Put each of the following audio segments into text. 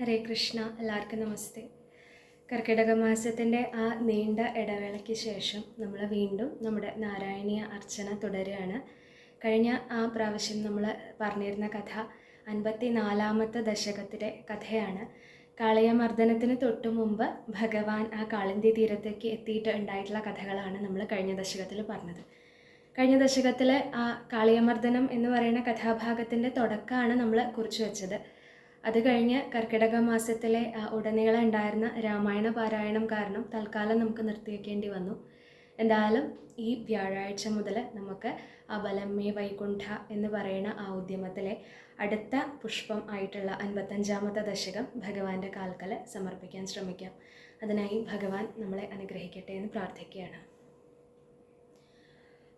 ഹരേ കൃഷ്ണ. എല്ലാവർക്കും നമസ്തേ. കർക്കിടക മാസത്തിൻ്റെ ആ നീണ്ട ഇടവേളയ്ക്ക് ശേഷം നമ്മൾ വീണ്ടും നമ്മുടെ നാരായണീയ അർച്ചന തുടരുകയാണ്. കഴിഞ്ഞ പ്രാവശ്യം നമ്മൾ പറഞ്ഞിരുന്ന കഥ 54-ാമത്തെ ദശകത്തിലെ കഥയാണ്. കാളിയമർദ്ദനത്തിന് തൊട്ടു മുമ്പ് ഭഗവാൻ ആ കാളിന്തി തീരത്തേക്ക് എത്തിയിട്ട് ഉണ്ടായിട്ടുള്ള കഥകളാണ് നമ്മൾ കഴിഞ്ഞ ദശകത്തിൽ പറഞ്ഞത്. കഴിഞ്ഞ ദശകത്തിൽ ആ കാളിയമർദ്ദനം എന്ന് പറയുന്ന കഥാഭാഗത്തിൻ്റെ തുടക്കമാണ് നമ്മൾ കുറിച്ച് വെച്ചത്. അത് കഴിഞ്ഞ് കർക്കിടക മാസത്തിലെ ഉടനീളം ഉണ്ടായിരുന്ന രാമായണ പാരായണം കാരണം തൽക്കാലം നമുക്ക് നിർത്തിവെക്കേണ്ടി വന്നു. എന്തായാലും ഈ വ്യാഴാഴ്ച മുതൽ നമുക്ക് ആ ബലമേ വൈകുണ്ഠ എന്ന് പറയുന്ന ആ ഉദ്യമത്തിലെ അടുത്ത പുഷ്പം ആയിട്ടുള്ള 55-ാമത്തെ ദശകം ഭഗവാന്റെ കാൽക്കൽ സമർപ്പിക്കാൻ ശ്രമിക്കാം. അതിനായി ഭഗവാൻ നമ്മളെ അനുഗ്രഹിക്കട്ടെ എന്ന് പ്രാർത്ഥിക്കുകയാണ്.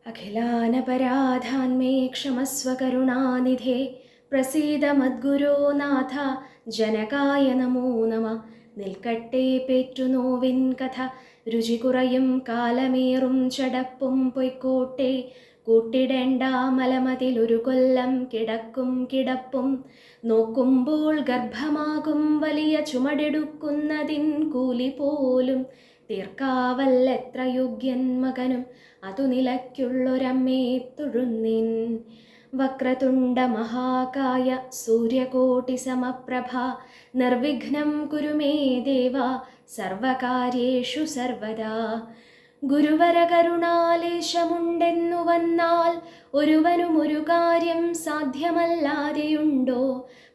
അഖിലാനപരാധാന്മേ ക്ഷമസ്വ കരുണാനിധേ പ്രസീദ മദ്ഗുരോ നാഥ ജനകായ നമോ നമ. നിൽക്കട്ടെ പേറ്റുനോവിൻ കഥ രുചി കുറയും കാലമേറും ചടപ്പും പൊയ്ക്കോട്ടെ. കൂട്ടിടേണ്ട മലമതിലൊരു കൊല്ലം കിടക്കും കിടപ്പും. നോക്കുമ്പോൾ ഗർഭമാകും വലിയ ചുമടെടുക്കുന്നതിൻ കൂലി പോലും. തീർക്കാവല്ലെത്ര യോഗ്യൻ മകനും അതു നിലയ്ക്കുള്ളൊരമ്മേ തൊഴുന്നിൻ. വക്രതുണ്ട മഹാകായ സൂര്യകോടി സമപ്രഭ നിർവിഘ്നം കുരു മേ ദേവ സർവകാര്യേഷു സർവദാ. ഗുരുവര കരുണാലേശമുണ്ടെന്നു വന്നാൽ ഒരുവനും ഒരു കാര്യം സാധ്യമല്ലാതെയുണ്ടോ.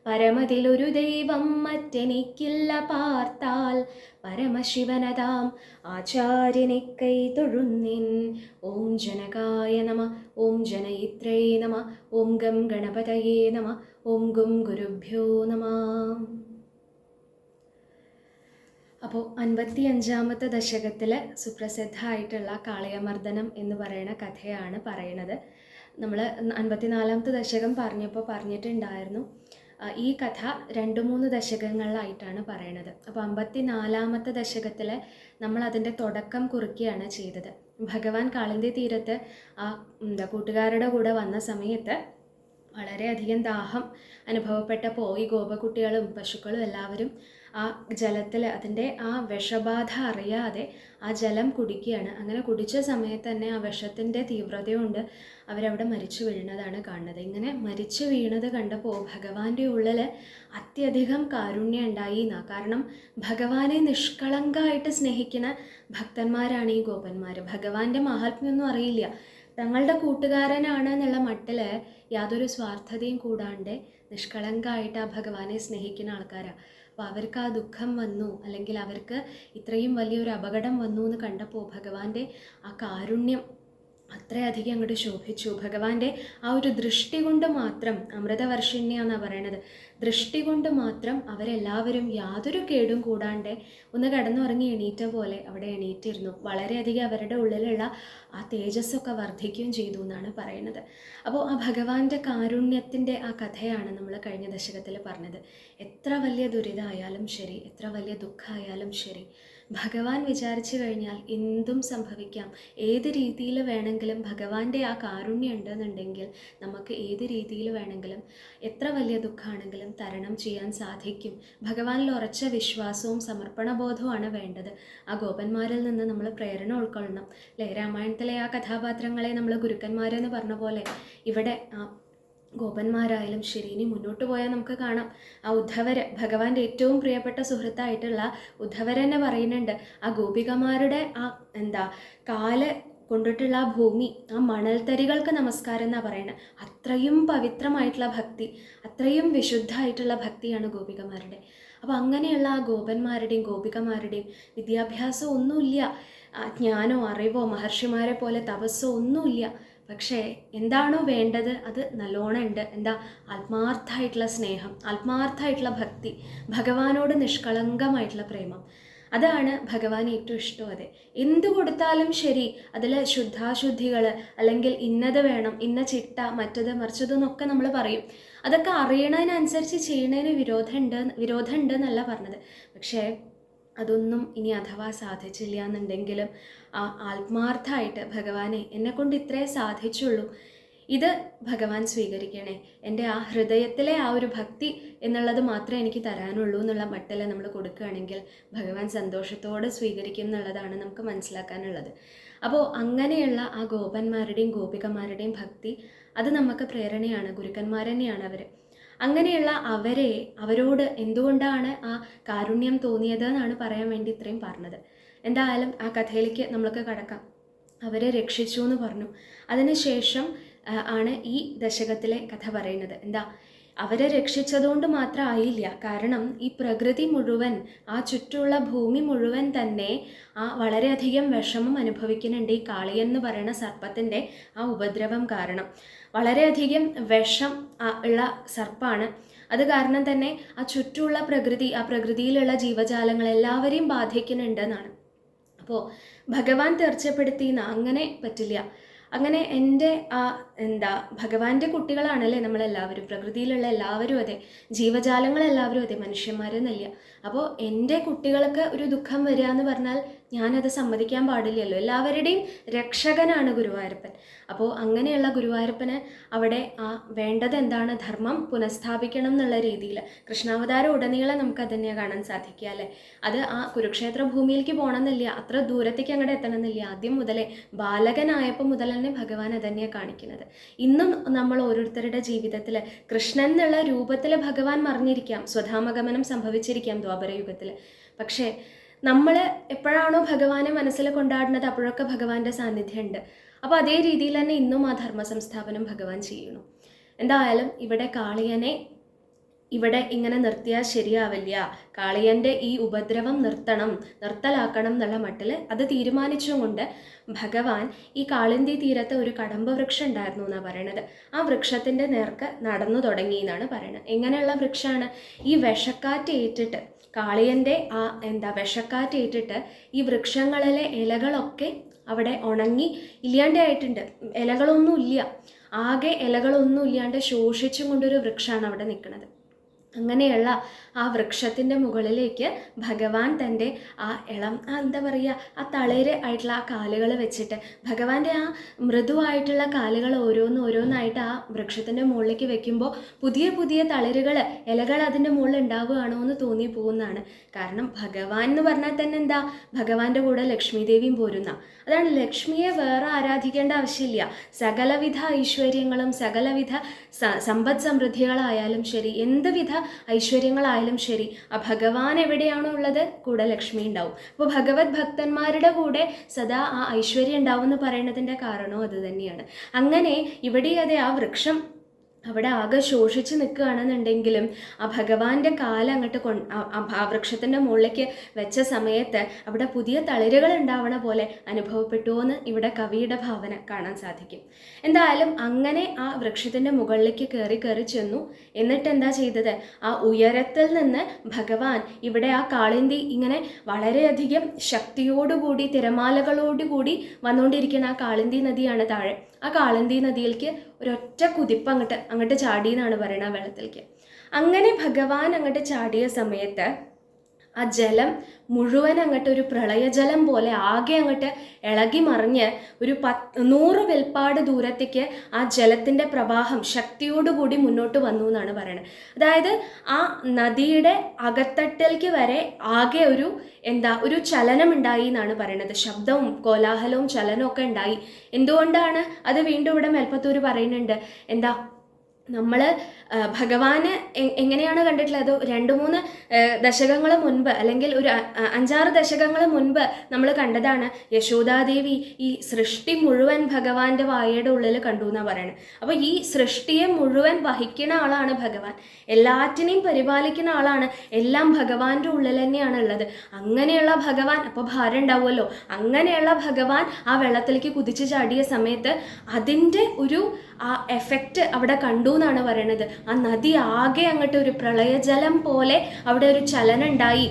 പരമതിലൊരു ദൈവം മറ്റെനിക്കില്ല പാർത്താൽ പരമശിവനതാം ആചാര്യനെ കൈ തൊഴുന്നിൻ. ഓം ജനകായ നമ. ഓം ജനയിത്രേ നമ. ഓം ഗം ഗണപതയേ നമ. ഓം ഗും ഗുരുഭ്യോ നമ. അപ്പോൾ 55-ാമത്തെ ദശകത്തിൽ സുപ്രസിദ്ധമായിട്ടുള്ള കാളിയമർദ്ദനം എന്ന് പറയുന്ന കഥയാണ് പറയണത്. നമ്മൾ 54-ാമത്തെ ദശകം പറഞ്ഞിട്ടുണ്ടായിരുന്നു ഈ കഥ 2-3 ദശകങ്ങളിലായിട്ടാണ് പറയണത്. അപ്പോൾ 54-ാമത്തെ ദശകത്തിൽ നമ്മൾ അതിൻ്റെ തുടക്കം കുറിക്കുകയാണ് ചെയ്തത്. ഭഗവാൻ കാളിന്തി തീരത്ത് കൂട്ടുകാരുടെ കൂടെ വന്ന സമയത്ത് വളരെയധികം ദാഹം അനുഭവപ്പെട്ടപ്പോൾ ഈ ഗോപകുട്ടികളും പശുക്കളും എല്ലാവരും ആ ജലത്തിൽ അതിൻ്റെ ആ വിഷബാധ അറിയാതെ ആ ജലം കുടിക്കുകയാണ്. അങ്ങനെ കുടിച്ച സമയത്ത് തന്നെ ആ വിഷത്തിൻ്റെ തീവ്രത കൊണ്ട് അവരവിടെ മരിച്ചു വീഴുന്നതാണ് കാണുന്നത്. ഇങ്ങനെ മരിച്ചു വീണത് കണ്ടപ്പോൾ ഭഗവാന്റെ ഉള്ളിൽ അത്യധികം കാരുണ്യം ഉണ്ടായി എന്നാണ്. കാരണം ഭഗവാനെ നിഷ്കളങ്കമായിട്ട് സ്നേഹിക്കുന്ന ഭക്തന്മാരാണ് ഈ ഗോപന്മാർ. ഭഗവാന്റെ മഹാത്മ്യമൊന്നും അറിയില്ല. തങ്ങളുടെ കൂട്ടുകാരനാണ് എന്നുള്ള മട്ടിൽ യാതൊരു സ്വാർത്ഥതയും കൂടാണ്ട് നിഷ്കളങ്കമായിട്ട് ആ ഭഗവാനെ സ്നേഹിക്കുന്ന ആൾക്കാരാണ്. അപ്പോൾ അവർക്ക് ആ ദുഃഖം വന്നു, അല്ലെങ്കിൽ അവർക്ക് ഇത്രയും വലിയൊരു അപകടം വന്നു എന്ന് കണ്ടപ്പോൾ ഭഗവാന്റെ ആ കാരുണ്യം അത്രയധികം അങ്ങോട്ട് ശോഭിച്ചു. ഭഗവാന്റെ ആ ഒരു ദൃഷ്ടി കൊണ്ട് മാത്രം, അമൃതവർഷിണ്യാന്നാണ് പറയണത്, ദൃഷ്ടി കൊണ്ട് മാത്രം അവരെല്ലാവരും യാതൊരു കേടും കൂടാണ്ട് ഒന്ന് കിടന്നുറങ്ങി എണീറ്റ പോലെ അവിടെ എണീറ്റിരുന്നു. വളരെയധികം അവരുടെ ഉള്ളിലുള്ള ആ തേജസ്സൊക്കെ വർദ്ധിക്കുകയും ചെയ്തു എന്നാണ് പറയുന്നത്. അപ്പോൾ ആ ഭഗവാന്റെ കാരുണ്യത്തിൻ്റെ ആ കഥയാണ് നമ്മൾ കഴിഞ്ഞ ദശകത്തിൽ പറഞ്ഞത്. എത്ര വലിയ ദുരിതമായാലും ശരി, എത്ര വലിയ ദുഃഖമായാലും ശരി, ഭഗവാൻ വിചാരിച്ചു കഴിഞ്ഞാൽ എന്തും സംഭവിക്കാം. ഏത് രീതിയിൽ വേണമെങ്കിലും ഭഗവാന്റെ ആ കാരുണ്യം ഉണ്ടെന്നുണ്ടെങ്കിൽ നമുക്ക് ഏത് രീതിയിൽ വേണമെങ്കിലും എത്ര വലിയ ദുഃഖമാണെങ്കിലും തരണം ചെയ്യാൻ സാധിക്കും. ഭഗവാനിൽ ഉറച്ച വിശ്വാസവും സമർപ്പണബോധവുമാണ് വേണ്ടത്. ആ ഗോപന്മാരിൽ നിന്ന് നമ്മൾ പ്രേരണ ഉൾക്കൊള്ളണം അല്ലേ. രാമായണത്തിലെ ആ കഥാപാത്രങ്ങളെ നമ്മൾ ഗുരുക്കന്മാരെന്ന് പറഞ്ഞ പോലെ ഇവിടെ ഗോപന്മാരായാലും ശരി, ഇനി മുന്നോട്ട് പോയാൽ നമുക്ക് കാണാം ആ ഉദ്ധവര്, ഭഗവാന്റെ ഏറ്റവും പ്രിയപ്പെട്ട സുഹൃത്തായിട്ടുള്ള ഉദ്ധവരെന്നെ പറയുന്നുണ്ട് ആ ഗോപികമാരുടെ ആ കാല് കൊണ്ടിട്ടുള്ള ആ ഭൂമി, ആ മണൽത്തരികൾക്ക് നമസ്കാരം എന്നാണ് പറയുന്നത്. അത്രയും പവിത്രമായിട്ടുള്ള ഭക്തി, അത്രയും വിശുദ്ധമായിട്ടുള്ള ഭക്തിയാണ് ഗോപികമാരുടെ. അപ്പോൾ അങ്ങനെയുള്ള ആ ഗോപന്മാരുടെയും ഗോപികമാരുടെയും വിദ്യാഭ്യാസം ഒന്നുമില്ല, ജ്ഞാനോ അറിവോ മഹർഷിമാരെ പോലെ തപസ്സോ ഒന്നുമില്ല. പക്ഷേ എന്താണോ വേണ്ടത് അത് നല്ലോണം ഉണ്ട്. ആത്മാർത്ഥമായിട്ടുള്ള സ്നേഹം, ആത്മാർത്ഥമായിട്ടുള്ള ഭക്തി, ഭഗവാനോട് നിഷ്കളങ്കമായിട്ടുള്ള പ്രേമം, അതാണ് ഭഗവാൻ ഏറ്റവും ഇഷ്ടം. അതെ, എന്ത് കൊടുത്താലും ശരി അതിൽ ശുദ്ധാശുദ്ധികൾ, അല്ലെങ്കിൽ ഇന്നത് വേണം, ഇന്ന ചിട്ട, മറ്റത് മറിച്ചതെന്നൊക്കെ നമ്മൾ പറയും. അതൊക്കെ അറിയണതിനനുസരിച്ച് ചെയ്യുന്നതിന് വിരോധമുണ്ട് എന്നല്ല പറഞ്ഞത്. പക്ഷേ അതൊന്നും ഇനി അഥവാ സാധിച്ചില്ല എന്നുണ്ടെങ്കിലും ആ ആത്മാർത്ഥമായിട്ട് ഭഗവാനെ എന്നെക്കൊണ്ട് ഇത്രേ സാധിച്ചുള്ളൂ, ഇത് ഭഗവാൻ സ്വീകരിക്കണേ, എൻ്റെ ആ ഹൃദയത്തിലെ ആ ഒരു ഭക്തി എന്നുള്ളത് മാത്രമേ എനിക്ക് തരാനുള്ളൂ എന്നുള്ള മട്ടിൽ നമ്മൾ കൊടുക്കുകയാണെങ്കിൽ ഭഗവാൻ സന്തോഷത്തോടെ സ്വീകരിക്കും എന്നുള്ളതാണ് നമുക്ക് മനസ്സിലാക്കാനുള്ളത്. അപ്പോൾ അങ്ങനെയുള്ള ആ ഗോപന്മാരുടെയും ഗോപികമാരുടെയും ഭക്തി അത് നമുക്ക് പ്രേരണയാണ്, ഗുരുക്കന്മാർ തന്നെയാണ് അവർ. അങ്ങനെയുള്ള അവരോട് എന്തുകൊണ്ടാണ് ആ കാരുണ്യം തോന്നിയത് എന്നാണ് പറയാൻ വേണ്ടി ഇത്രയും പറഞ്ഞത്. എന്തായാലും ആ കഥയിലേക്ക് നമ്മൾക്ക് കടക്കാം. അവരെ രക്ഷിച്ചു എന്ന് പറഞ്ഞു. അതിനുശേഷം ആണ് ഈ ദശകത്തിലെ കഥ പറയുന്നത്. എന്താ, അവരെ രക്ഷിച്ചതുകൊണ്ട് മാത്രമായില്ല. കാരണം ഈ പ്രകൃതി മുഴുവൻ, ആ ചുറ്റുമുള്ള ഭൂമി മുഴുവൻ തന്നെ വളരെയധികം വിഷമം അനുഭവിക്കുന്നുണ്ട് ഈ കാളിയൻ എന്ന് പറയുന്ന സർപ്പത്തിൻ്റെ ആ ഉപദ്രവം കാരണം. വളരെയധികം വിഷം ഉള്ള സർപ്പമാണ്. അത് കാരണം തന്നെ ആ ചുറ്റുമുള്ള പ്രകൃതി, ആ പ്രകൃതിയിലുള്ള ജീവജാലങ്ങൾ എല്ലാവരെയും ബാധിക്കുന്നുണ്ട് എന്നാണ്. അപ്പോൾ ഭഗവാൻ തീർച്ചപ്പെടുത്തിയെന്ന് അങ്ങനെ പറ്റില്ല. അങ്ങനെ എൻ്റെ ഭഗവാന്റെ കുട്ടികളാണല്ലേ നമ്മളെല്ലാവരും, പ്രകൃതിയിലുള്ള എല്ലാവരും അതെ, ജീവജാലങ്ങളെല്ലാവരും അതെ, മനുഷ്യന്മാരെന്നല്ല. അപ്പോൾ എൻ്റെ കുട്ടികൾക്ക് ഒരു ദുഃഖം വരിക എന്ന് പറഞ്ഞാൽ ഞാനത് സമ്മതിക്കാൻ പാടില്ലല്ലോ. എല്ലാവരുടെയും രക്ഷകനാണ് ഗുരുവായൂരപ്പൻ. അപ്പോൾ അങ്ങനെയുള്ള ഗുരുവായൂരപ്പന് അവിടെ വേണ്ടത് എന്താണ്, ധർമ്മം പുനഃസ്ഥാപിക്കണം എന്നുള്ള രീതിയിൽ കൃഷ്ണാവതാരം ഉടനീളം നമുക്ക് അത് തന്നെയാണ് കാണാൻ സാധിക്കുക അല്ലേ. അത് ആ കുരുക്ഷേത്ര ഭൂമിയിലേക്ക് പോകണമെന്നില്ല, അത്ര ദൂരത്തേക്ക് അങ്ങോട്ട് എത്തണമെന്നില്ല. ആദ്യം മുതലേ ബാലകനായപ്പോൾ മുതൽ തന്നെ ഭഗവാൻ അതന്നെയാണ് കാണിക്കുന്നത്. ഇന്നും നമ്മൾ ഓരോരുത്തരുടെ ജീവിതത്തിൽ കൃഷ്ണൻ എന്നുള്ള രൂപത്തിൽ ഭഗവാൻ മറിഞ്ഞിരിക്കാം, സ്വധാമഗമനം സംഭവിച്ചിരിക്കാം ദ്വാപരയുഗത്തിൽ. പക്ഷേ നമ്മൾ എപ്പോഴാണോ ഭഗവാനെ മനസ്സിൽ കൊണ്ടാടുന്നത് അപ്പോഴൊക്കെ ഭഗവാന്റെ സാന്നിധ്യമുണ്ട്. അപ്പോൾ അതേ രീതിയിൽ തന്നെ ഇന്നും ആ ധർമ്മ സംസ്ഥാപനം ഭഗവാൻ ചെയ്യണം. എന്തായാലും ഇവിടെ കാളിയനെ ഇവിടെ ഇങ്ങനെ നിർത്തിയാൽ ശരിയാവില്ല, കാളിയൻ്റെ ഈ ഉപദ്രവം നിർത്തലാക്കണം എന്നുള്ള മട്ടിൽ അത് തീരുമാനിച്ചുകൊണ്ട് ഭഗവാൻ ഈ കാളിന്തി തീരത്ത് ഒരു കടമ്പ വൃക്ഷം ഉണ്ടായിരുന്നു എന്നാണ് പറയണത്. ആ വൃക്ഷത്തിൻ്റെ നേർക്ക് നടന്നു തുടങ്ങി എന്നാണ് പറയണത്. എങ്ങനെയുള്ള വൃക്ഷമാണ്, ഈ വിഷക്കാറ്റേറ്റിട്ട് കാളിയൻ്റെ വിഷക്കാറ്റേറ്റിട്ട് ഈ വൃക്ഷങ്ങളിലെ ഇലകളൊക്കെ അവിടെ ഉണങ്ങി ഇല്ലാണ്ടായിട്ടുണ്ട്. ഇലകളൊന്നും ആകെ ഇലകളൊന്നും ഇല്ലാണ്ട് ശോഷിച്ചും കൊണ്ടൊരു വൃക്ഷമാണ് അവിടെ നിൽക്കുന്നത്. അങ്ങനെയുള്ള ആ വൃക്ഷത്തിൻ്റെ മുകളിലേക്ക് ഭഗവാൻ തൻ്റെ ആ ആ തളിര് ആയിട്ടുള്ള ആ കാലുകൾ വെച്ചിട്ട്, ഭഗവാന്റെ ആ മൃദുവായിട്ടുള്ള കാലുകൾ ഓരോന്നായിട്ട് ആ വൃക്ഷത്തിൻ്റെ മുകളിലേക്ക് വെക്കുമ്പോൾ പുതിയ പുതിയ തളിരുകൾ, ഇലകൾ അതിൻ്റെ മുകളിൽ ഉണ്ടാവുകയാണോ എന്ന് തോന്നിപ്പോകുന്നതാണ്. കാരണം ഭഗവാൻ എന്ന് പറഞ്ഞാൽ തന്നെ ഭഗവാന്റെ കൂടെ ലക്ഷ്മി ദേവിയും പോരുന്ന. അതാണ്, ലക്ഷ്മിയെ വേറെ ആരാധിക്കേണ്ട ആവശ്യമില്ല. സകലവിധ ഐശ്വര്യങ്ങളും സകലവിധ സമ്പദ് സമൃദ്ധികളായാലും ശരി, എന്തുവിധ ഐശ്വര്യങ്ങളായാലും ശരി, ആ ഭഗവാൻ എവിടെയാണോ ഉള്ളത് കൂടെ ലക്ഷ്മി ഉണ്ടാവും. അപ്പോൾ ഭഗവത് ഭക്തന്മാരുടെ കൂടെ സദാ ആ ഐശ്വര്യം ഉണ്ടാവും എന്ന് പറയുന്നതിൻ്റെ കാരണവും അത് തന്നെയാണ്. അങ്ങനെ ഇവിടെ അതെ ആ വൃക്ഷം അവിടെ ആകെ ശോഷിച്ച് നിൽക്കുകയാണെന്നുണ്ടെങ്കിലും ആ ഭഗവാന്റെ കാലം അങ്ങോട്ട് ആ വൃക്ഷത്തിൻ്റെ മുകളിലേക്ക് വെച്ച സമയത്ത് അവിടെ പുതിയ തളിരുകൾ ഉണ്ടാവണ പോലെ അനുഭവപ്പെട്ടുവോ എന്ന് ഇവിടെ കവിയുടെ ഭാവന കാണാൻ സാധിക്കും. എന്തായാലും അങ്ങനെ ആ വൃക്ഷത്തിൻ്റെ മുകളിലേക്ക് കയറി ചെന്നു. എന്നിട്ട് എന്താ ചെയ്തത്, ആ ഉയരത്തിൽ നിന്ന് ഭഗവാൻ ഇവിടെ ആ കാളിന്തി ഇങ്ങനെ വളരെയധികം ശക്തിയോടുകൂടി തിരമാലകളോടുകൂടി വന്നുകൊണ്ടിരിക്കുന്ന ആ കാളിന്തി നദിയാണ് താഴെ. ആ കാളിന്തി നദിയിലേക്ക് ഒരൊറ്റ കുതിപ്പ് അങ്ങോട്ട് ചാടി എന്നാണ് പറയുന്നത്, വെള്ളത്തിലേക്ക്. അങ്ങനെ ഭഗവാൻ അങ്ങോട്ട് ചാടിയ സമയത്ത് ആ ജലം മുഴുവൻ അങ്ങോട്ട് ഒരു പ്രളയജലം പോലെ ആകെ അങ്ങോട്ട് ഇളകി മറിഞ്ഞ് ഒരു 100 വിൽപ്പാട് ദൂരത്തേക്ക് ആ ജലത്തിൻ്റെ പ്രവാഹം ശക്തിയോടുകൂടി മുന്നോട്ട് വന്നു എന്നാണ് പറയുന്നത്. അതായത് ആ നദിയുടെ അകത്തട്ടിലേക്ക് വരെ ആകെ ഒരു ചലനം ഉണ്ടായി എന്നാണ് പറയുന്നത്. ശബ്ദവും കോലാഹലവും ചലനവും ഒക്കെ ഉണ്ടായി. എന്തുകൊണ്ടാണ് അത് വീണ്ടും ഇവിടെ മേൽപ്പത്തൂർ പറയുന്നുണ്ട്. നമ്മൾ ഭഗവാന് എങ്ങനെയാണ് കണ്ടിട്ടുള്ളത്, 2-3 ദശകങ്ങൾ മുൻപ് അല്ലെങ്കിൽ ഒരു 5-6 ദശകങ്ങൾ മുൻപ് നമ്മൾ കണ്ടതാണ് യശോദാദേവി ഈ സൃഷ്ടി മുഴുവൻ ഭഗവാന്റെ വായയുടെ ഉള്ളിൽ കണ്ടു എന്നാണ് പറയുന്നത്. അപ്പോൾ ഈ സൃഷ്ടിയെ മുഴുവൻ വഹിക്കുന്ന ആളാണ് ഭഗവാൻ, എല്ലാറ്റിനെയും പരിപാലിക്കുന്ന ആളാണ്, എല്ലാം ഭഗവാന്റെ ഉള്ളിൽ തന്നെയാണ് ഉള്ളത്. അങ്ങനെയുള്ള ഭഗവാൻ, അപ്പോൾ ഭാരം ഉണ്ടാവുമല്ലോ, അങ്ങനെയുള്ള ഭഗവാൻ ആ വെള്ളത്തിലേക്ക് കുതിച്ച് ചാടിയ സമയത്ത് അതിൻ്റെ ഒരു ആ എഫക്റ്റ് അവിടെ കണ്ടു എന്നാണ് പറയണത്. ആ നദി ആകെ അങ്ങോട്ട് ഒരു പ്രളയജലം പോലെ അവിടെ ഒരു ചലനം ഉണ്ടായി.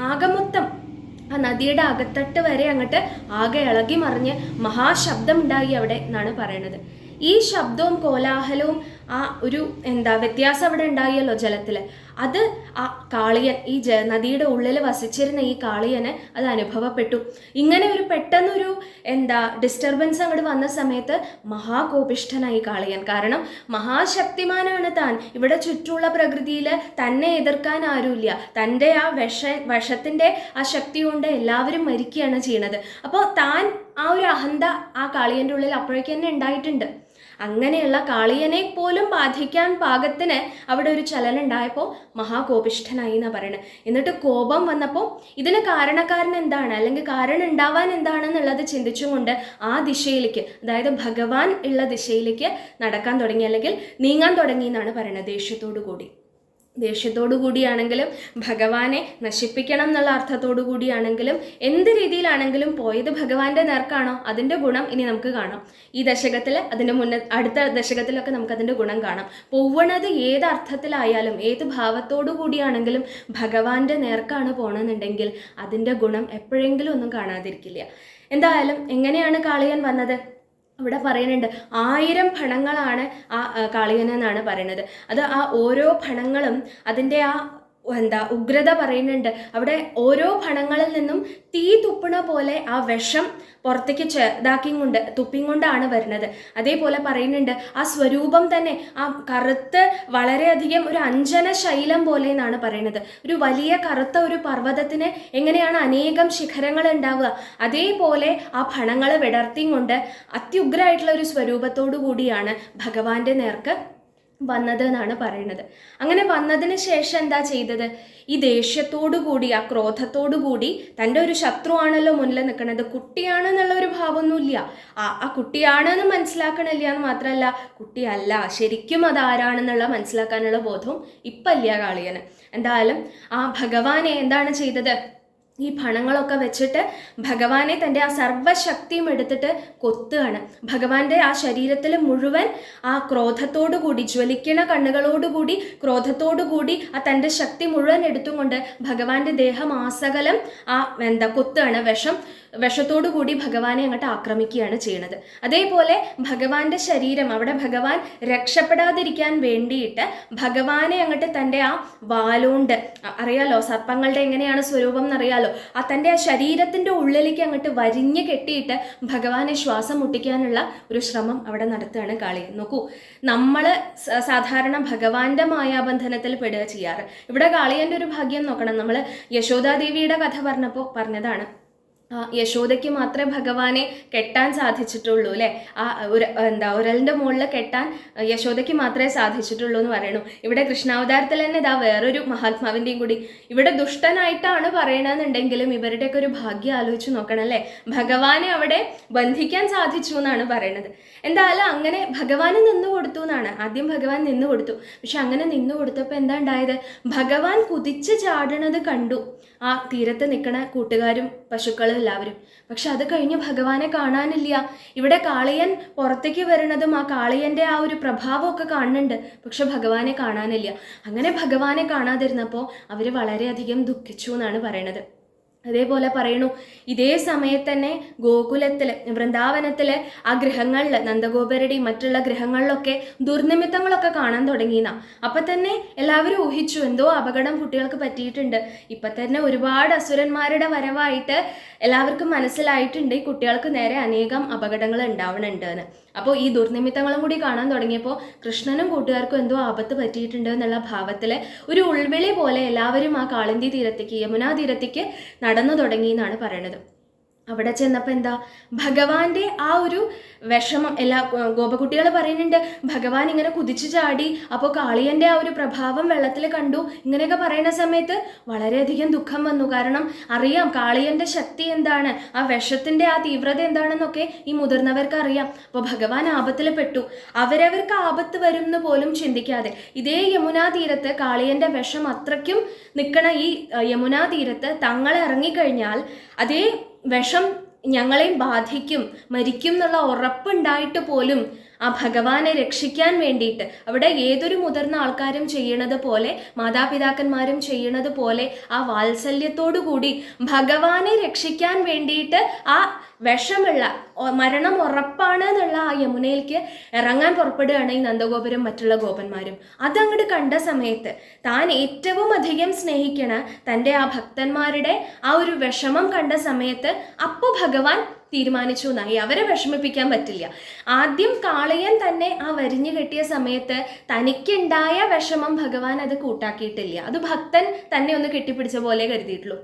ആകെ മൊത്തം ആ നദിയുടെ അകത്തട്ട് വരെ അങ്ങോട്ട് ആകെ ഇളകി മറിഞ്ഞ് മഹാശബ്ദം ഉണ്ടായി അവിടെ എന്നാണ് പറയണത്. ഈ ശബ്ദവും കോലാഹലവും ആ ഒരു വ്യത്യാസം അവിടെ ഉണ്ടായല്ലോ ജലത്തിൽ. അത് ആ കാളിയൻ, ഈ നദിയുടെ ഉള്ളിൽ വസിച്ചിരുന്ന ഈ കാളിയന് അത് അനുഭവപ്പെട്ടു. ഇങ്ങനെ ഒരു പെട്ടെന്നൊരു ഡിസ്റ്റർബൻസ് അങ്ങോട്ട് വന്ന സമയത്ത് മഹാകോപിഷ്ഠനായി കാളിയൻ. കാരണം മഹാശക്തിമാനാണ് താൻ. ഇവിടെ ചുറ്റുമുള്ള പ്രകൃതിയിൽ തന്നെ എതിർക്കാൻ ആരുമില്ല. തൻ്റെ ആ വിഷത്തിൻ്റെ ആ ശക്തി കൊണ്ട് എല്ലാവരും മരിക്കുകയാണ് ചെയ്യണത്. അപ്പോൾ താൻ ആ ഒരു അഹന്ത ആ കാളിയൻ്റെ ഉള്ളിൽ അപ്പോഴേക്ക് തന്നെ ഉണ്ടായിട്ടുണ്ട്. അങ്ങനെയുള്ള കാളിയനെ പോലും ബാധിക്കാൻ പാകത്തിന് അവിടെ ഒരു ചലനം ഉണ്ടായപ്പോൾ മഹാകോപിഷ്ഠനായി എന്നാണ് പറയുന്നത്. എന്നിട്ട് കോപം വന്നപ്പോൾ ഇതിന് കാരണക്കാരൻ എന്താണ്, അല്ലെങ്കിൽ കാരണം ഉണ്ടാവാൻ എന്താണെന്നുള്ളത് ചിന്തിച്ചുകൊണ്ട് ആ ദിശയിലേക്ക്, അതായത് ഭഗവാൻ ഉള്ള ദിശയിലേക്ക് നടക്കാൻ തുടങ്ങി, അല്ലെങ്കിൽ നീങ്ങാൻ തുടങ്ങി എന്നാണ് പറയുന്നത്. ദേഷ്യത്തോടു കൂടിയാണെങ്കിലും ഭഗവാനെ നശിപ്പിക്കണം എന്നുള്ള അർത്ഥത്തോടു കൂടിയാണെങ്കിലും എന്ത് രീതിയിലാണെങ്കിലും പോയത് ഭഗവാന്റെ നേർക്കാണോ, അതിൻ്റെ ഗുണം ഇനി നമുക്ക് കാണാം. ഈ ദശകത്തിൽ, അതിൻ്റെ അടുത്ത ദശകത്തിലൊക്കെ നമുക്ക് അതിൻ്റെ ഗുണം കാണാം. പോവണത് ഏത് അർത്ഥത്തിലായാലും ഏത് ഭാവത്തോടു കൂടിയാണെങ്കിലും ഭഗവാന്റെ നേർക്കാണ് പോകണമെന്നുണ്ടെങ്കിൽ അതിൻ്റെ ഗുണം എപ്പോഴെങ്കിലും ഒന്നും കാണാതിരിക്കില്ല. എന്തായാലും എങ്ങനെയാണ് കാളിയൻ വന്നത് ഇവിടെ പറയുന്നുണ്ട്. 1000 ഫണങ്ങളാണ് ആ കാളിയനെന്നാണ് പറയുന്നത്. അത് ആ ഓരോ ഫണങ്ങളും അതിൻ്റെ ആ ഉഗ്രത പറയുന്നുണ്ട്. അവിടെ ഓരോ ഫണങ്ങളിൽ നിന്നും തീ തുപ്പണ പോലെ ആ വിഷം പുറത്തേക്ക് തുപ്പിക്കൊണ്ടാണ് വരുന്നത്. അതേപോലെ പറയുന്നുണ്ട് ആ സ്വരൂപം തന്നെ ആ കറുത്ത് വളരെയധികം ഒരു അഞ്ജന ശൈലം പോലെ എന്നാണ് പറയുന്നത്. ഒരു വലിയ കറുത്ത ഒരു പർവ്വതത്തിന് എങ്ങനെയാണ് അനേകം ശിഖരങ്ങൾ ഉണ്ടാവുക, അതേപോലെ ആ ഫണങ്ങൾ വിടർത്തിയും അത്യുഗ്രായിട്ടുള്ള ഒരു സ്വരൂപത്തോടു കൂടിയാണ് ഭഗവാന്റെ നേർക്ക് വന്നത് എന്നാണ് പറയുന്നത്. അങ്ങനെ വന്നതിന് ശേഷം എന്താ ചെയ്തത്? ഈ ദേഷ്യത്തോടു കൂടി, ആ ക്രോധത്തോടു കൂടി, തൻ്റെ ഒരു ശത്രുവാണല്ലോ മുന്നിൽ നിൽക്കുന്നത്, കുട്ടിയാണെന്നുള്ള ഒരു ഭാവമൊന്നുമില്ല. ആ കുട്ടിയാണെന്ന് മനസ്സിലാക്കണില്ല എന്ന് മാത്രമല്ല, കുട്ടിയല്ല, ശരിക്കും അതാരാണെന്നുള്ള മനസ്സിലാക്കാനുള്ള ബോധവും ഇപ്പം ഇല്ല കാളിയന്. എന്തായാലും ആ ഭഗവാനെ എന്താണ് ചെയ്തത്? ഈ ഫണങ്ങളൊക്കെ വെച്ചിട്ട് ഭഗവാനെ തൻ്റെ ആ സർവശക്തിയും എടുത്തിട്ട് കൊത്തുകയാണ്. ഭഗവാന്റെ ആ ശരീരത്തിൽ മുഴുവൻ ആ ക്രോധത്തോടു കൂടി, ജ്വലിക്കണ കണ്ണുകളോടുകൂടി, ക്രോധത്തോടു കൂടി ആ തൻ്റെ ശക്തി മുഴുവൻ എടുത്തുകൊണ്ട് ഭഗവാന്റെ ദേഹമാസകലം ആ കൊത്തുകയാണ്. വിഷത്തോടു കൂടി ഭഗവാനെ അങ്ങോട്ട് ആക്രമിക്കുകയാണ് ചെയ്യണത്. അതേപോലെ ഭഗവാന്റെ ശരീരം, അവിടെ ഭഗവാൻ രക്ഷപ്പെടാതിരിക്കാൻ വേണ്ടിയിട്ട് ഭഗവാനെ അങ്ങോട്ട് തൻ്റെ ആ വാലോണ്ട്, അറിയാലോ സർപ്പങ്ങളുടെ എങ്ങനെയാണ് സ്വരൂപം എന്നറിയാലോ, ആ തൻ്റെ ആ ശരീരത്തിൻ്റെ ഉള്ളിലേക്ക് അങ്ങോട്ട് വരിഞ്ഞ് കെട്ടിയിട്ട് ഭഗവാനെ ശ്വാസം മുട്ടിക്കാനുള്ള ഒരു ശ്രമം അവിടെ നടത്തുകയാണ് കാളിയൻ. നോക്കൂ, നമ്മൾ സാധാരണ ഭഗവാന്റെ മായാബന്ധനത്തിൽ പെടുക ചെയ്യാറ്. ഇവിടെ കാളിയൻ്റെ ഒരു ഭാഗ്യം നോക്കണം. നമ്മൾ യശോദാദേവിയുടെ കഥ പറഞ്ഞതാണ്. യശോദയ്ക്ക് മാത്രമേ ഭഗവാനെ കെട്ടാൻ സാധിച്ചിട്ടുള്ളൂ അല്ലേ? ആ ഉരലിൻ്റെ മുകളിൽ കെട്ടാൻ യശോദയ്ക്ക് മാത്രമേ സാധിച്ചിട്ടുള്ളൂ എന്ന് പറയണു. ഇവിടെ കൃഷ്ണാവതാരത്തിൽ തന്നെ ഇതാ വേറൊരു മഹാത്മാവിൻ്റെയും കൂടി ഇവിടെ ദുഷ്ടനായിട്ടാണ് പറയണമെന്നുണ്ടെങ്കിലും ഇവരുടെയൊക്കെ ഒരു ഭാഗ്യം ആലോചിച്ച് നോക്കണം അല്ലേ? ഭഗവാനെ അവിടെ ബന്ധിക്കാൻ സാധിച്ചു എന്നാണ് പറയണത്. എന്തായാലും അങ്ങനെ ഭഗവാന് നിന്നു കൊടുത്തു എന്നാണ്. ആദ്യം ഭഗവാൻ നിന്നു കൊടുത്തു. പക്ഷെ അങ്ങനെ നിന്നു കൊടുത്തപ്പോൾ എന്താ ഉണ്ടായത്? ഭഗവാൻ കുതിച്ച് ചാടണത് കണ്ടു ആ തീരത്ത് നിൽക്കണ കൂട്ടുകാരും പശുക്കളും എല്ലാവരും. പക്ഷെ അത് കഴിഞ്ഞ് ഭഗവാനെ കാണാനില്ല. ഇവിടെ കാളിയൻ പുറത്തേക്ക് വരണതും ആ കാളിയൻ്റെ ആ ഒരു പ്രഭാവമൊക്കെ കാണുന്നുണ്ട്. പക്ഷെ ഭഗവാനെ കാണാനില്ല. അങ്ങനെ ഭഗവാനെ കാണാതിരുന്നപ്പോൾ അവർ വളരെയധികം ദുഃഖിച്ചു എന്നാണ് പറയണത്. അതേപോലെ പറയണു, ഇതേ സമയത്ത് തന്നെ ഗോകുലത്തിൽ, വൃന്ദാവനത്തിൽ ആ ഗൃഹങ്ങളിൽ, നന്ദഗോപരുടെയും മറ്റുള്ള ഗൃഹങ്ങളിലൊക്കെ ദുർനിമിത്തങ്ങളൊക്കെ കാണാൻ തുടങ്ങിയെന്നാ. അപ്പം തന്നെ എല്ലാവരും ഊഹിച്ചു എന്തോ അപകടം കുട്ടികൾക്ക് പറ്റിയിട്ടുണ്ട്. ഇപ്പം തന്നെ ഒരുപാട് അസുരന്മാരുടെ വരവായിട്ട് എല്ലാവർക്കും മനസ്സിലായിട്ടുണ്ട് ഈ കുട്ടികൾക്ക് നേരെ അനേകം അപകടങ്ങൾ ഉണ്ടാവണുണ്ട് എന്ന്. അപ്പോൾ ഈ ദുർനിമിത്തങ്ങളും കൂടി കാണാൻ തുടങ്ങിയപ്പോൾ കൃഷ്ണനും കൂട്ടുകാർക്കും എന്തോ ആപത്ത് പറ്റിയിട്ടുണ്ട് എന്നുള്ള ഭാവത്തിൽ ഒരു ഉൾവിളി പോലെ എല്ലാവരും ആ കാളിന്തി തീരത്തേക്ക്, യമുനാ തീരത്തേക്ക് നടന്നു തുടങ്ങി എന്നാണ് പറയണത്. അവിടെ ചെന്നപ്പോൾ എന്താ, ഭഗവാന്റെ ആ ഒരു വിഷമം എല്ലാ ഗോപകുട്ടികൾ പറയുന്നുണ്ട്. ഭഗവാൻ ഇങ്ങനെ കുതിച്ചു ചാടി, അപ്പോൾ കാളിയൻ്റെ ആ ഒരു പ്രഭാവം വെള്ളത്തിൽ കണ്ടു. ഇങ്ങനെയൊക്കെ പറയുന്ന സമയത്ത് വളരെയധികം ദുഃഖം വന്നു. കാരണം അറിയാം കാളിയൻ്റെ ശക്തി എന്താണ്, ആ വിഷത്തിൻ്റെ ആ തീവ്രത എന്താണെന്നൊക്കെ ഈ മുതിർന്നവർക്ക് അറിയാം. അപ്പോൾ ഭഗവാൻ ആപത്തിൽ പെട്ടു. അവരവർക്ക് ആപത്ത് വരും എന്ന് പോലും ചിന്തിക്കാതെ ഇതേ യമുനാ തീരത്ത് കാളിയൻ്റെ വിഷം അത്രയ്ക്കും നിൽക്കണ ഈ യമുനാ തീരത്ത് തങ്ങൾ ഇറങ്ങിക്കഴിഞ്ഞാൽ അതേ വിഷം ഞങ്ങളെയും ബാധിക്കും, മരിക്കും എന്നുള്ള ഉറപ്പുണ്ടായിട്ട് പോലും ആ ഭഗവാനെ രക്ഷിക്കാൻ വേണ്ടിയിട്ട് അവിടെ ഏതൊരു മുതിർന്ന ആൾക്കാരും ചെയ്യണത് പോലെ, മാതാപിതാക്കന്മാരും ചെയ്യണത് പോലെ ആ വാത്സല്യത്തോടു കൂടി ഭഗവാനെ രക്ഷിക്കാൻ വേണ്ടിയിട്ട് ആ വിഷമുള്ള മരണം ഉറപ്പാണ് എന്നുള്ള ആ യമുനയിലേക്ക് ഇറങ്ങാൻ പുറപ്പെടുകയാണ് ഈ നന്ദഗോപരും മറ്റുള്ള ഗോപന്മാരും. അതങ്ങോട്ട് കണ്ട സമയത്ത് താൻ ഏറ്റവും അധികം സ്നേഹിക്കണ തൻ്റെ ആ ഭക്തന്മാരുടെ ആ ഒരു വിഷമം കണ്ട സമയത്ത് അപ്പോൾ ഭഗവാൻ തീരുമാനിച്ചു എന്നായി. അവരെ വിഷമിപ്പിക്കാൻ പറ്റില്ല. ആദ്യം കാളയൻ തന്നെ ആ വരിഞ്ഞു കെട്ടിയ സമയത്ത് തനിക്കുണ്ടായ വിഷമം ഭഗവാൻ അത് കൂട്ടാക്കിയിട്ടില്ല. അത് ഭക്തൻ തന്നെ ഒന്ന് കെട്ടിപ്പിടിച്ച പോലെ കരുതിയിട്ടുള്ളൂ.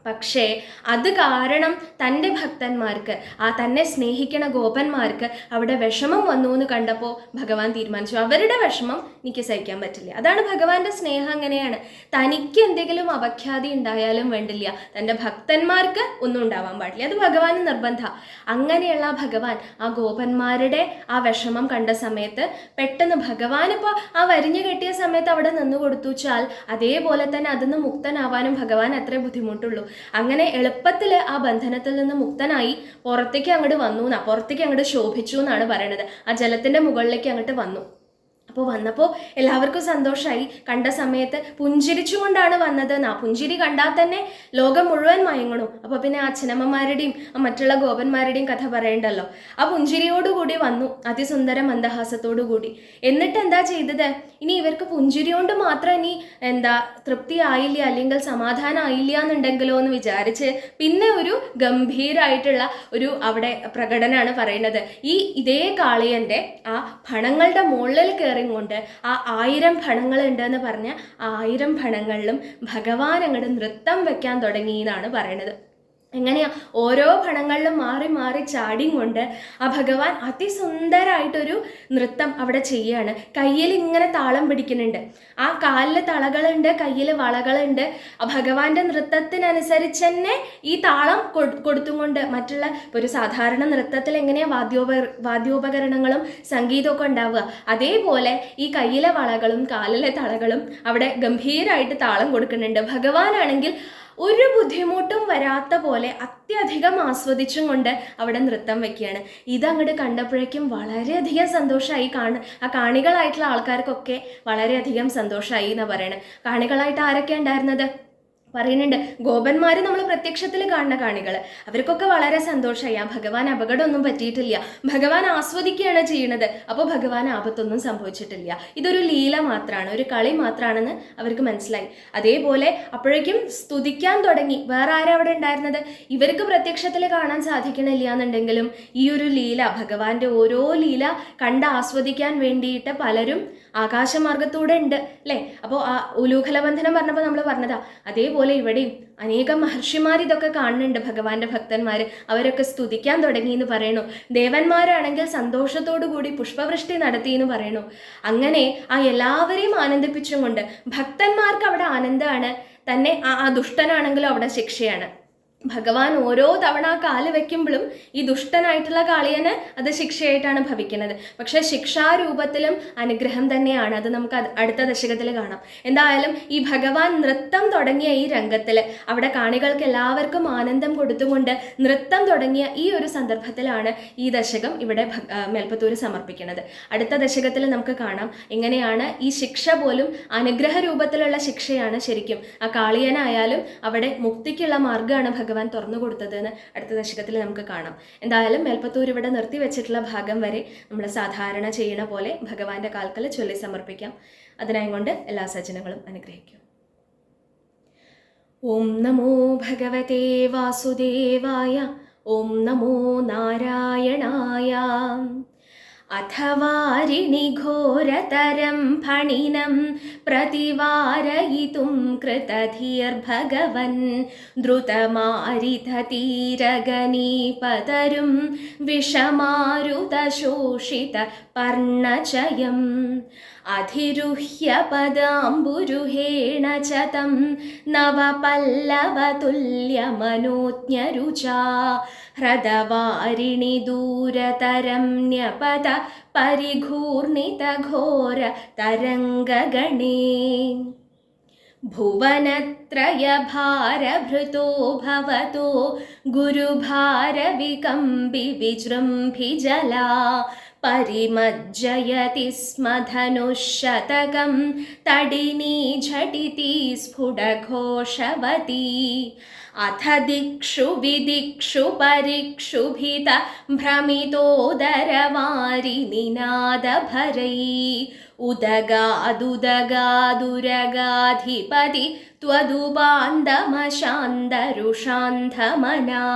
പക്ഷേ അത് കാരണം തൻ്റെ ഭക്തന്മാർക്ക്, ആ തന്നെ സ്നേഹിക്കണ ഗോപന്മാർക്ക് അവിടെ വിഷമം വന്നു എന്ന് കണ്ടപ്പോൾ ഭഗവാൻ തീരുമാനിച്ചു അവരുടെ വിഷമം എനിക്ക് സഹിക്കാൻ പറ്റില്ല. അതാണ് ഭഗവാന്റെ സ്നേഹം. അങ്ങനെയാണ്. തനിക്ക് എന്തെങ്കിലും അപഖ്യാതി ഉണ്ടായാലും വേണ്ടില്ല, തൻ്റെ ഭക്തന്മാർക്ക് ഒന്നും ഉണ്ടാവാൻ പാടില്ല. അത് ഭഗവാന് നിർബന്ധ. അങ്ങനെയുള്ള ഭഗവാൻ ആ ഗോപന്മാരുടെ ആ വിഷമം കണ്ട സമയത്ത് പെട്ടെന്ന് ഭഗവാൻ ഇപ്പോൾ ആ വരിഞ്ഞു കെട്ടിയ സമയത്ത് അവിടെ നിന്ന് കൊടുത്തു വെച്ചാൽ അതേപോലെ തന്നെ അതിന്ന് മുക്തനാവാനും ഭഗവാൻ അത്രേ ബുദ്ധിമുട്ടുള്ളൂ. അങ്ങനെ എളുപ്പത്തിൽ ആ ബന്ധനത്തിൽ നിന്ന് മുക്തനായി പുറത്തേക്ക് അങ്ങോട്ട് വന്നു പുറത്തേക്ക് അങ്ങോട്ട് ശോഭിച്ചു എന്നാണ് പറയണത്. ആ ജലത്തിന്റെ മുകളിലേക്ക് അങ്ങോട്ട് വന്നു. അപ്പോൾ വന്നപ്പോൾ എല്ലാവർക്കും സന്തോഷമായി. കണ്ട സമയത്ത് പുഞ്ചിരിച്ചുകൊണ്ടാണ് വന്നത്. ആ പുഞ്ചിരി കണ്ടാൽ തന്നെ ലോകം മുഴുവൻ മയങ്ങണു. അപ്പോൾ പിന്നെ അച്ഛനമ്മമാരുടെയും മറ്റുള്ള ഗോപന്മാരുടെയും കഥ പറയണ്ടല്ലോ. ആ പുഞ്ചിരിയോടുകൂടി വന്നു, അതിസുന്ദര മന്ദഹാസത്തോടു കൂടി. എന്നിട്ട് എന്താ ചെയ്തത്? ഇനി ഇവർക്ക് പുഞ്ചിരി കൊണ്ട് മാത്രം ഇനി തൃപ്തി ആയില്ല, അല്ലെങ്കിൽ സമാധാനം ആയില്ല എന്നുണ്ടെങ്കിലോ എന്ന് വിചാരിച്ച് പിന്നെ ഒരു ഗംഭീരമായിട്ടുള്ള ഒരു അവിടെ പ്രകടനമാണ് പറയുന്നത്. ഇതേ കാളിയൻ്റെ ആ ഫണങ്ങളുടെ മുകളിൽ കൊണ്ട് ആ 1000 ഫണങ്ങളുണ്ട് എന്ന് പറഞ്ഞ ആ 1000 ഫണങ്ങളിലും ഭഗവാൻ അങ്ങോട്ട് നൃത്തം വെക്കാൻ തുടങ്ങി എന്നാണ് പറയണത്. എങ്ങനെയാ? ഓരോ ഫണങ്ങളിലും മാറി മാറി ചാടിയും കൊണ്ട് ആ ഭഗവാൻ അതിസുന്ദരമായിട്ടൊരു നൃത്തം അവിടെ ചെയ്യാണ്. കയ്യിൽ ഇങ്ങനെ താളം പിടിക്കുന്നുണ്ട്. ആ കാലിൽ തളകളുണ്ട്, കയ്യിൽ വളകളുണ്ട്. ആ ഭഗവാന്റെ നൃത്തത്തിനനുസരിച്ച് തന്നെ ഈ താളം കൊടുത്തും കൊണ്ട് മറ്റുള്ള ഒരു സാധാരണ നൃത്തത്തിൽ എങ്ങനെയാ വാദ്യോപകരണങ്ങളും സംഗീതമൊക്കെ ഉണ്ടാവുക, അതേപോലെ ഈ കയ്യിലെ വളകളും കാലിലെ തളകളും അവിടെ ഗംഭീരമായിട്ട് താളം കൊടുക്കുന്നുണ്ട്. ഭഗവാനാണെങ്കിൽ ഒരു ബുദ്ധിമുട്ടും വരാത്ത പോലെ അത്യധികം ആസ്വദിച്ചും കൊണ്ട് അവിടെ നൃത്തം വെക്കുകയാണ്. ഇതങ്ങോട്ട് കണ്ടപ്പോഴേക്കും വളരെയധികം സന്തോഷമായി. ആ കാണികളായിട്ടുള്ള ആൾക്കാർക്കൊക്കെ വളരെയധികം സന്തോഷമായി എന്നാണ് പറയണത്. കാണികളായിട്ട് ആരൊക്കെ ഉണ്ടായിരുന്നത് പറയുന്നുണ്ട്. ഗോപന്മാർ നമ്മൾ പ്രത്യക്ഷത്തിൽ കാണുന്ന കാണികൾ, അവർക്കൊക്കെ വളരെ സന്തോഷമായി. ആ ഭഗവാൻ അപകടമൊന്നും പറ്റിയിട്ടില്ല, ഭഗവാൻ ആസ്വദിക്കുകയാണ് ചെയ്യണത്. അപ്പോൾ ഭഗവാൻ ആപത്തൊന്നും സംഭവിച്ചിട്ടില്ല, ഇതൊരു ലീല മാത്രമാണ്, ഒരു കളി മാത്രമാണെന്ന് അവർക്ക് മനസ്സിലായി. അതേപോലെ അപ്പോഴേക്കും സ്തുതിക്കാൻ തുടങ്ങി. വേറെ ആരാ അവിടെ ഉണ്ടായിരുന്നത്? ഇവർക്ക് പ്രത്യക്ഷത്തിൽ കാണാൻ സാധിക്കണില്ല എന്നുണ്ടെങ്കിലും ഈ ഒരു ലീല, ഭഗവാന്റെ ഓരോ ലീല കണ്ട് ആസ്വദിക്കാൻ വേണ്ടിയിട്ട് പലരും ആകാശമാർഗത്തൂടെ ഉണ്ട് അല്ലേ? അപ്പോൾ ആ ഉലൂഖലബന്ധനം പറഞ്ഞപ്പോൾ നമ്മൾ പറഞ്ഞതാ. അതേപോലെ ഇവിടെയും അനേകം മഹർഷിമാർ ഇതൊക്കെ കാണുന്നുണ്ട്. ഭഗവാന്റെ ഭക്തന്മാർ അവരൊക്കെ സ്തുതിക്കാൻ തുടങ്ങി എന്ന് പറയണു. ദേവന്മാരാണെങ്കിൽ സന്തോഷത്തോടു കൂടി പുഷ്പവൃഷ്ടി നടത്തി എന്ന് പറയണു. അങ്ങനെ ആ എല്ലാവരെയും ആനന്ദിപ്പിച്ചും കൊണ്ട് ഭക്തന്മാർക്ക് അവിടെ ആനന്ദമാണ്, തന്നെ ആ ദുഷ്ടനാണെങ്കിലും അവിടെ ശിക്ഷയാണ്. ഭഗവാൻ ഓരോ തവണ കാല് വെക്കുമ്പോഴും ഈ ദുഷ്ടനായിട്ടുള്ള കാളിയന് അത് ശിക്ഷയായിട്ടാണ് ഭവിക്കുന്നത്. പക്ഷെ ശിക്ഷാരൂപത്തിലും അനുഗ്രഹം തന്നെയാണ്. അത് നമുക്ക് അടുത്ത ദശകത്തിൽ കാണാം. എന്തായാലും ഈ ഭഗവാൻ നൃത്തം തുടങ്ങിയ ഈ രംഗത്തിൽ അവിടെ കാണികൾക്ക് എല്ലാവർക്കും ആനന്ദം കൊടുത്തുകൊണ്ട് നൃത്തം തുടങ്ങിയ ഈ ഒരു സന്ദർഭത്തിലാണ് ഈ ദശകം ഇവിടെ മേൽപ്പത്തൂർ സമർപ്പിക്കുന്നത്. അടുത്ത ദശകത്തിൽ നമുക്ക് കാണാം എങ്ങനെയാണ് ഈ ശിക്ഷ പോലും അനുഗ്രഹ രൂപത്തിലുള്ള ശിക്ഷയാണ്. ശരിക്കും ആ കാളിയനായാലും അവിടെ മുക്തിക്കുള്ള മാർഗ്ഗമാണ് ഭഗവാൻ തുറന്നു കൊടുത്തതെന്ന് അടുത്ത ദശകത്തിൽ നമുക്ക് കാണാം. എന്തായാലും മേൽപ്പത്തൂർ ഇവിടെ നിർത്തി വെച്ചിട്ടുള്ള ഭാഗം വരെ നമ്മൾ സാധാരണ ചെയ്യണ പോലെ ഭഗവാന്റെ കാൽക്കൽ ചൊല്ലി സമർപ്പിക്കാം. അതിനായി കൊണ്ട് എല്ലാ സജ്ജനങ്ങളും അനുഗ്രഹിക്കും. ഓം നമോ ഭഗവതേ വാസുദേവായ. ഓം നമോ നാരായണായ. അഥവാരിണി ഘോരതരം ഫണിനം പ്രതിവാരയിതും കൃതധീർഭഗവൻ ദ്രുതമാരിധതീരഗണീപതരും വിഷമാരുതശോഷിത പർണചയം അധിരുഹ്യ പദാംബുരുഹേണ ചതം നവപല്ലവതുല്യമനോജ്ഞരുചാ ഹ്രദവാരിണി ദൂരതരം ന്യപത പരിഘൂർണിതഘോര തരംഗഗണേ ഭുവനത്രയഭാരഭൃതോ ഭവതോ ഗുരുഭാരവികമ്പി വിജൃംഭിജലാ परिमज्जयति स्म धनुःशतकं तडिनी झटिति स्फुटघोषवती अथ दिक्षु विदिक्षु परिक्षुभित भ्रमितोदरवारिनिनादभरै उदगादुदगादुरगाधिपति त्वदुपान्दमशान्तरुषान्धमना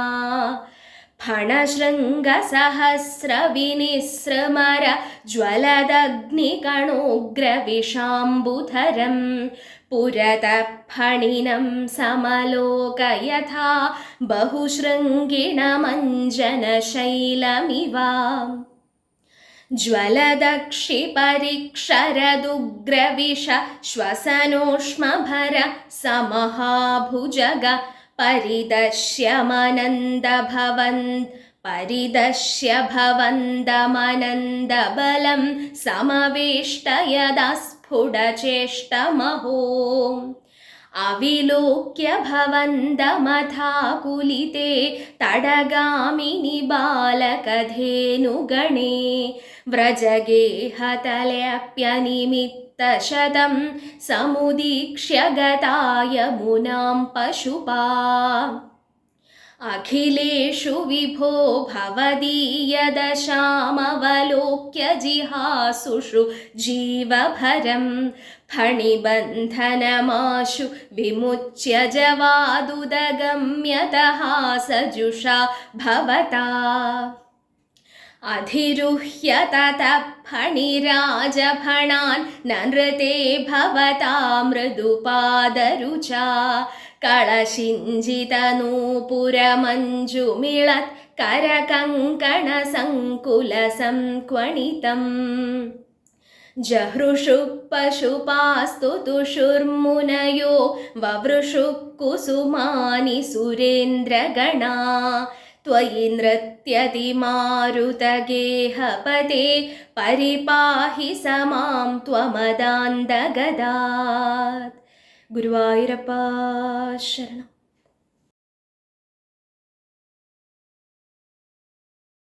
फणशृङ्गसहस्रविनिस्रमर ज्वलदग्निकणोग्रविषाम्बुधरं पुरतः फणिनं समलोकयथा बहुशृङ्गिणमञ्जनशैलमिव ज्वलदक्षिपरिक्षरदुग्रविष श्वसनोष्मभर समहाभुजग परिदश्य भवन्दमनन्दबलं समवेष्टयदा स्फुटचेष्टमहो अविलोक्य भवन्दमथाकुलिते तडगामिनि बालकधेनुगणे व्रजगेहतलेऽप्यनिमित्तशतं समुदीक्ष्य गता यमुनां पशुपा अखिलेषु विभो भवदीयदशामवलोक्य जिहासुषु जीवभरं फणिबन्धनमाशु विमुच्य जवादुदगम्यतः सजुषा भवता अधिरुह्य ततः फणिराजफणान् ननृते भवता मृदुपादरुचा कळशिञ्जितनूपुरमञ्जुमिळत् करकङ्कणसङ्कुलसङ्क्वणितम् जहृषुः पशुपास्तुतुषुर्मुनयो ववृषुः कुसुमानि सुरेन्द्रगणा त्वयि नृत्यति मारुतगेहपते परिपाहि स मां त्वमदान्दगदात्. ഗുരുവായൂരപ്പ ശരണം.